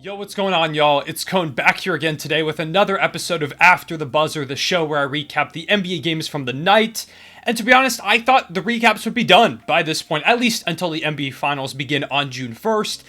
Yo, what's going on, y'all? It's Cone back here again today with another episode of After the Buzzer, the show where I recap the NBA games from the night. And to be honest, I thought the recaps would be done by this point, at least until the NBA Finals begin on June 1st.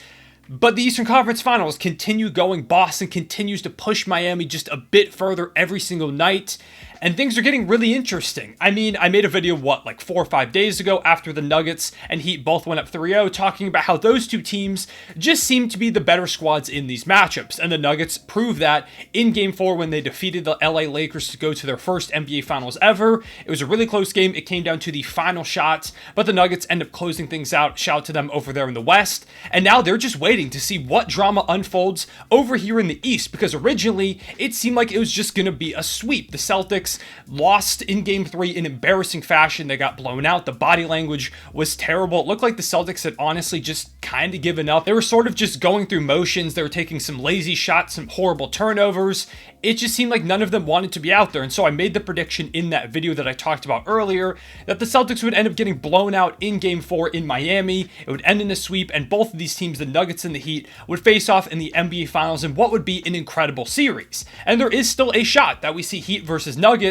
But the Eastern Conference Finals continue going. Boston continues to push Miami just a bit further every single night. And things are getting really interesting. I mean, I made a video, like 4 or 5 days ago after the Nuggets and Heat both went up 3-0, talking about how those two teams just seem to be the better squads in these matchups. And the Nuggets proved that in Game 4 when they defeated the LA Lakers to go to their first NBA Finals ever. It was a really close game. It came down to the final shot, but the Nuggets end up closing things out. Shout out to them over there in the West. And now they're just waiting to see what drama unfolds over here in the East, because originally it seemed like it was just going to be a sweep. The Celtics lost in Game 3 in embarrassing fashion. They got blown out. The body language was terrible. It looked like the Celtics had honestly just kind of given up. They were sort of just going through motions. They were taking some lazy shots, some horrible turnovers. It just seemed like none of them wanted to be out there. And so I made the prediction in that video that I talked about earlier that the Celtics would end up getting blown out in Game 4 in Miami. It would end in a sweep, and both of these teams, the Nuggets and the Heat, would face off in the NBA Finals in what would be an incredible series. And there is still a shot that we see Heat versus Nuggets.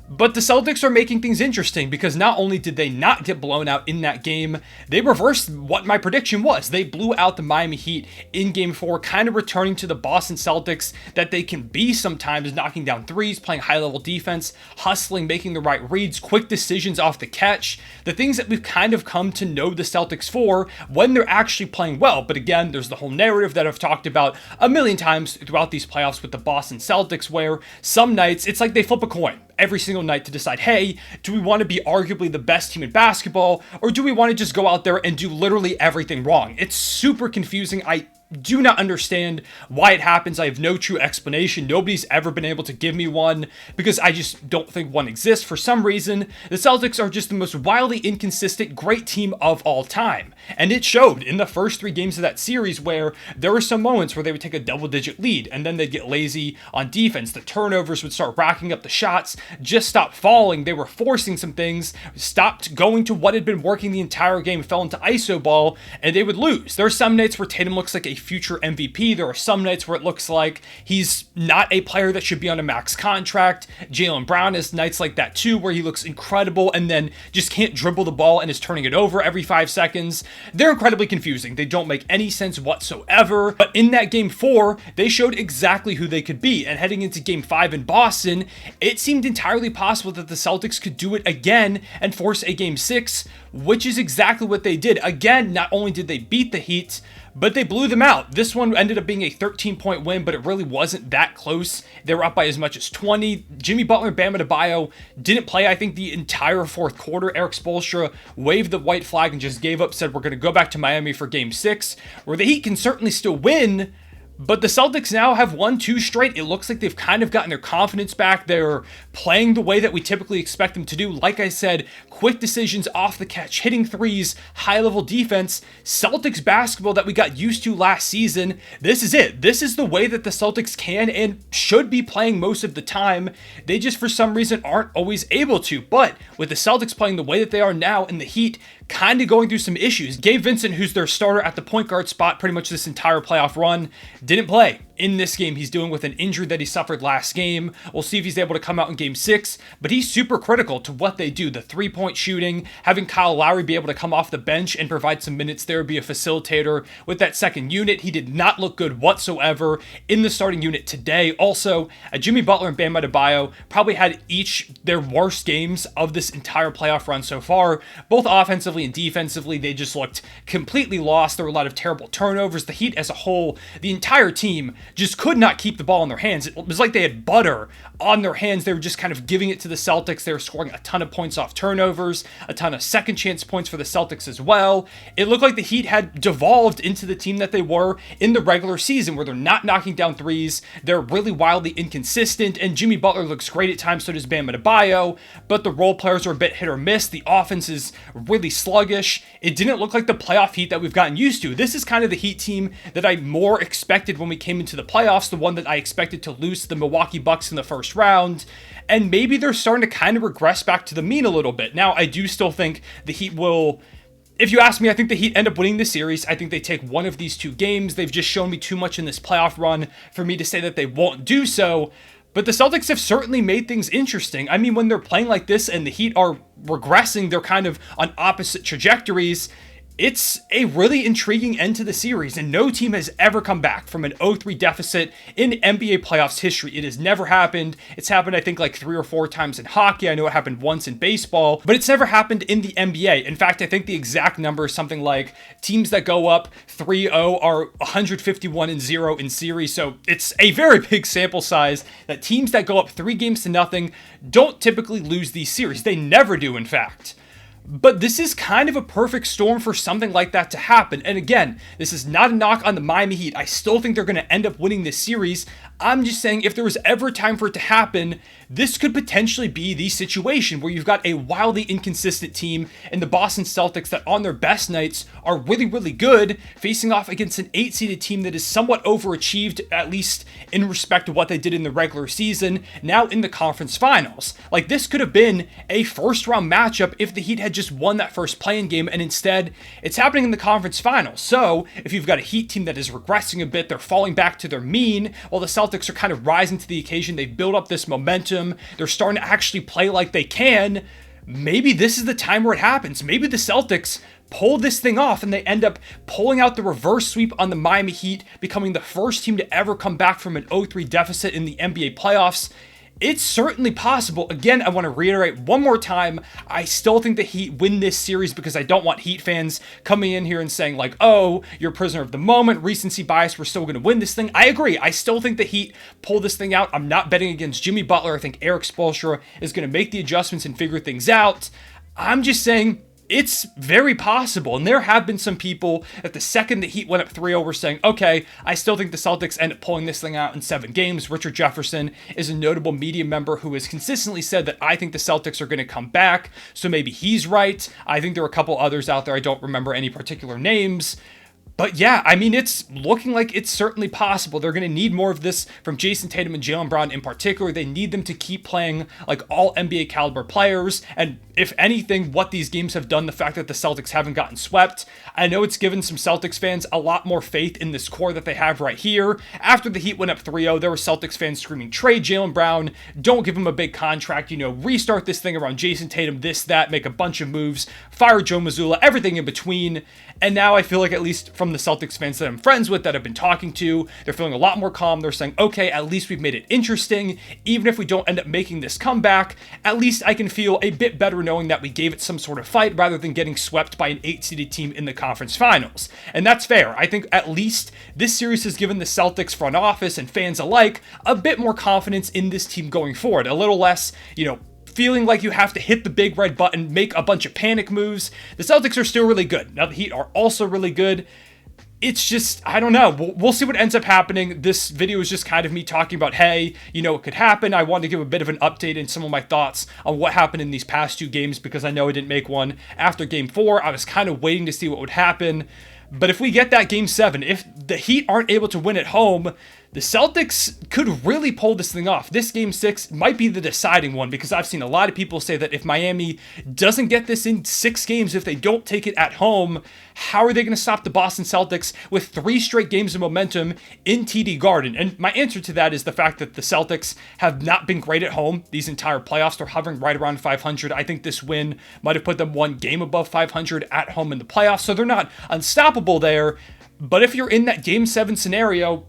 But the Celtics are making things interesting because not only did they not get blown out in that game, they reversed what my prediction was. They blew out the Miami Heat in Game 4, kind of returning to the Boston Celtics that they can be sometimes, knocking down threes, playing high-level defense, hustling, making the right reads, quick decisions off the catch, the things that we've kind of come to know the Celtics for when they're actually playing well. But again, there's the whole narrative that I've talked about a million times throughout these playoffs with the Boston Celtics, where some nights it's like they flip a coin every single night to decide, hey, do we want to be arguably the best team in basketball, or do we want to just go out there and do literally everything wrong? It's super confusing. I do not understand why it happens. I have no true explanation. Nobody's ever been able to give me one because I just don't think one exists. For some reason, the Celtics are just the most wildly inconsistent, great team of all time. And it showed in the first 3 games of that series where there were some moments where they would take a double-digit lead and then they'd get lazy on defense. The turnovers would start racking up, the shots just stopped falling. They were forcing some things, stopped going to what had been working the entire game, fell into iso ball, and they would lose. There are some nights where Tatum looks like a future MVP. There are some nights where it looks like he's not a player that should be on a max contract. Jaylen Brown has nights like that too, where he looks incredible and then just can't dribble the ball and is turning it over every 5 seconds. They're incredibly confusing. They don't make any sense whatsoever. But in that Game 4, they showed exactly who they could be. And heading into Game 5 in Boston, it seemed entirely possible that the Celtics could do it again and force a Game 6, which is exactly what they did. Again, not only did they beat the Heat, but they blew them out. This one ended up being a 13-point win, but it really wasn't that close. They were up by as much as 20. Jimmy Butler and Bam Adebayo didn't play, I think, the entire fourth quarter. Erik Spoelstra waved the white flag and just gave up, said we're going to go back to Miami for Game 6, where the Heat can certainly still win. But the Celtics now have won 2 straight. It looks like they've kind of gotten their confidence back. They're playing the way that we typically expect them to do. Like I said, quick decisions off the catch, hitting threes, high-level defense. Celtics basketball that we got used to last season. This is it. This is the way that the Celtics can and should be playing most of the time. They just, for some reason, aren't always able to. But with the Celtics playing the way that they are now and the Heat kind of going through some issues. Gabe Vincent, who's their starter at the point guard spot pretty much this entire playoff run, didn't play. In this game, he's dealing with an injury that he suffered last game. We'll see if he's able to come out in Game 6, but he's super critical to what they do. The 3-point shooting, having Kyle Lowry be able to come off the bench and provide some minutes there, be a facilitator with that second unit. He did not look good whatsoever in the starting unit today. Also, Jimmy Butler and Bam Adebayo probably had each their worst games of this entire playoff run so far, both offensively and defensively. They just looked completely lost. There were a lot of terrible turnovers. The Heat as a whole, the entire team, just could not keep the ball in their hands. It was like they had butter on their hands. They were just kind of giving it to the Celtics. They were scoring a ton of points off turnovers, a ton of second chance points for the Celtics as well. It looked like the Heat had devolved into the team that they were in the regular season, where they're not knocking down threes. They're really wildly inconsistent, and Jimmy Butler looks great at times, so does Bam Adebayo, but the role players are a bit hit or miss. The offense is really sluggish. It didn't look like the playoff Heat that we've gotten used to. This is kind of the Heat team that I more expected when we came into the playoffs, the one that I expected to lose to the Milwaukee Bucks in the first round, and maybe they're starting to kind of regress back to the mean a little bit. Now, I do still think the Heat will If you ask me, I think the Heat end up winning this series. I think they take one of these two games. They've just shown me too much in this playoff run for me to say that they won't do so. But the Celtics have certainly made things interesting. I mean, when they're playing like this and the Heat are regressing, they're kind of on opposite trajectories. It's a really intriguing end to the series, and no team has ever come back from an 0-3 deficit in NBA playoffs history. It has never happened. It's happened, I think, like 3 or 4 times in hockey. I know it happened once in baseball, but it's never happened in the NBA. In fact, I think the exact number is something like teams that go up 3-0 are 151-0 in series, so it's a very big sample size that teams that go up 3 games to nothing don't typically lose these series. They never do, in fact. But this is kind of a perfect storm for something like that to happen. And again, this is not a knock on the Miami Heat. I still think they're going to end up winning this series. I'm just saying if there was ever a time for it to happen, this could potentially be the situation where you've got a wildly inconsistent team in the Boston Celtics that on their best nights are really, really good, facing off against an 8-seeded team that is somewhat overachieved, at least in respect to what they did in the regular season, now in the conference finals. Like, this could have been a first-round matchup if the Heat had just won that first play-in game, and instead, it's happening in the conference finals. So, if you've got a Heat team that is regressing a bit, they're falling back to their mean, while the Celtics are kind of rising to the occasion, they've built up this momentum, they're starting to actually play like they can, maybe this is the time where it happens. Maybe the Celtics pull this thing off and they end up pulling out the reverse sweep on the Miami Heat, becoming the first team to ever come back from an 0-3 deficit in the NBA playoffs. It's certainly possible. Again, I want to reiterate one more time, I still think the Heat win this series because I don't want Heat fans coming in here and saying like, oh, you're a prisoner of the moment, recency bias, we're still going to win this thing. I agree. I still think the Heat pull this thing out. I'm not betting against Jimmy Butler. I think Eric Spoelstra is going to make the adjustments and figure things out. I'm just saying, it's very possible, and there have been some people at the second the Heat went up 3-0 were saying, okay, I still think the Celtics end up pulling this thing out in 7 games. Richard Jefferson is a notable media member who has consistently said that I think the Celtics are going to come back, so maybe he's right. I think there are a couple others out there. I don't remember any particular names. But yeah, I mean, it's looking like it's certainly possible. They're going to need more of this from Jason Tatum and Jaylen Brown in particular. They need them to keep playing like all NBA caliber players. And if anything, what these games have done, the fact that the Celtics haven't gotten swept, I know it's given some Celtics fans a lot more faith in this core that they have right here. After the Heat went up 3-0, there were Celtics fans screaming, trade Jaylen Brown, don't give him a big contract, restart this thing around Jason Tatum, this, that, make a bunch of moves, fire Joe Mazzulla, everything in between. And now I feel like, at least from the Celtics fans that I'm friends with, that I've been talking to, they're feeling a lot more calm. They're saying, okay, at least we've made it interesting. Even if we don't end up making this comeback, at least I can feel a bit better knowing that we gave it some sort of fight rather than getting swept by an 8-seeded team in the conference finals. And that's fair. I think at least this series has given the Celtics front office and fans alike a bit more confidence in this team going forward. A little less, feeling like you have to hit the big red button, make a bunch of panic moves. The Celtics are still really good. Now the Heat are also really good. It's just, I don't know. We'll see what ends up happening. This video is just kind of me talking about, hey, it could happen. I wanted to give a bit of an update and some of my thoughts on what happened in these past 2 games because I know I didn't make one after Game 4. I was kind of waiting to see what would happen. But if we get that Game 7, if the Heat aren't able to win at home, the Celtics could really pull this thing off. This Game 6 might be the deciding one because I've seen a lot of people say that if Miami doesn't get this in 6 games, if they don't take it at home, how are they going to stop the Boston Celtics with 3 straight games of momentum in TD Garden? And my answer to that is the fact that the Celtics have not been great at home these entire playoffs. They're hovering right around 500. I think this win might have put them 1 game above 500 at home in the playoffs, so they're not unstoppable there. But if you're in that Game 7 scenario,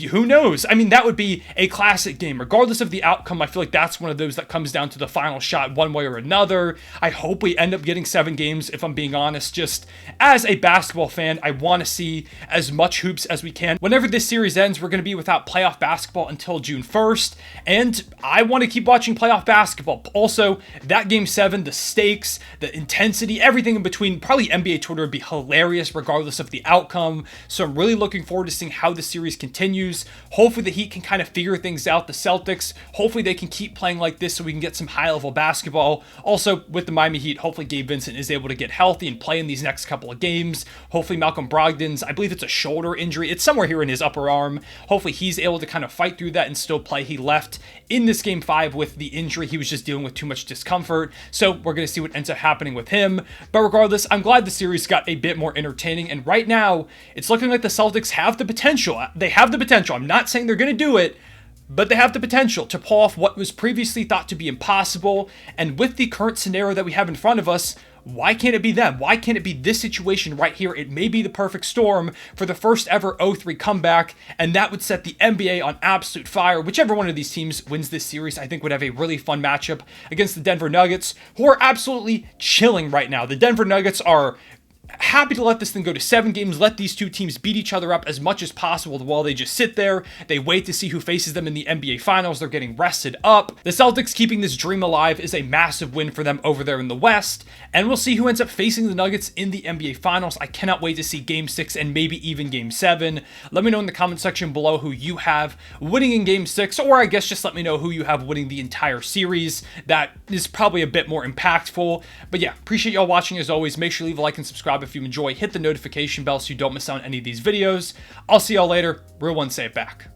who knows? I mean, that would be a classic game. Regardless of the outcome, I feel like that's one of those that comes down to the final shot one way or another. I hope we end up getting 7 games, if I'm being honest. Just as a basketball fan, I want to see as much hoops as we can. Whenever this series ends, we're going to be without playoff basketball until June 1st, and I want to keep watching playoff basketball. Also, that Game 7, the stakes, the intensity, everything in between, probably NBA Twitter would be hilarious regardless of the outcome. So I'm really looking forward to seeing how the series continues. continues. Hopefully the Heat can kind of figure things out. The Celtics, hopefully they can keep playing like this so we can get some high-level basketball. Also, with the Miami Heat, hopefully Gabe Vincent is able to get healthy and play in these next couple of games. Hopefully Malcolm Brogdon's, I believe it's a shoulder injury. It's somewhere here in his upper arm. Hopefully he's able to kind of fight through that and still play. He left in this Game 5 with the injury. He was just dealing with too much discomfort. So we're going to see what ends up happening with him. But regardless, I'm glad the series got a bit more entertaining. And right now, it's looking like the Celtics have the potential. They have the potential. I'm not saying they're going to do it, but they have the potential to pull off what was previously thought to be impossible. And with the current scenario that we have in front of us, why can't it be them? Why can't it be this situation right here? It may be the perfect storm for the first ever 0-3 comeback, and that would set the NBA on absolute fire. Whichever one of these teams wins this series, I think would have a really fun matchup against the Denver Nuggets, who are absolutely chilling right now. The Denver Nuggets are happy to let this thing go to 7 games, let these two teams beat each other up as much as possible while they just sit there. They wait to see who faces them in the NBA Finals. They're getting rested up. The Celtics keeping this dream alive is a massive win for them over there in the West, and we'll see who ends up facing the Nuggets in the NBA Finals. I cannot wait to see Game 6 and maybe even Game 7. Let me know in the comment section below who you have winning in Game 6, or I guess just let me know who you have winning the entire series. That is probably a bit more impactful. But yeah, appreciate y'all watching as always. Make sure to leave a like and subscribe if you enjoy. Hit the notification bell so you don't miss out on any of these videos. I'll see y'all later. Real one, say it back.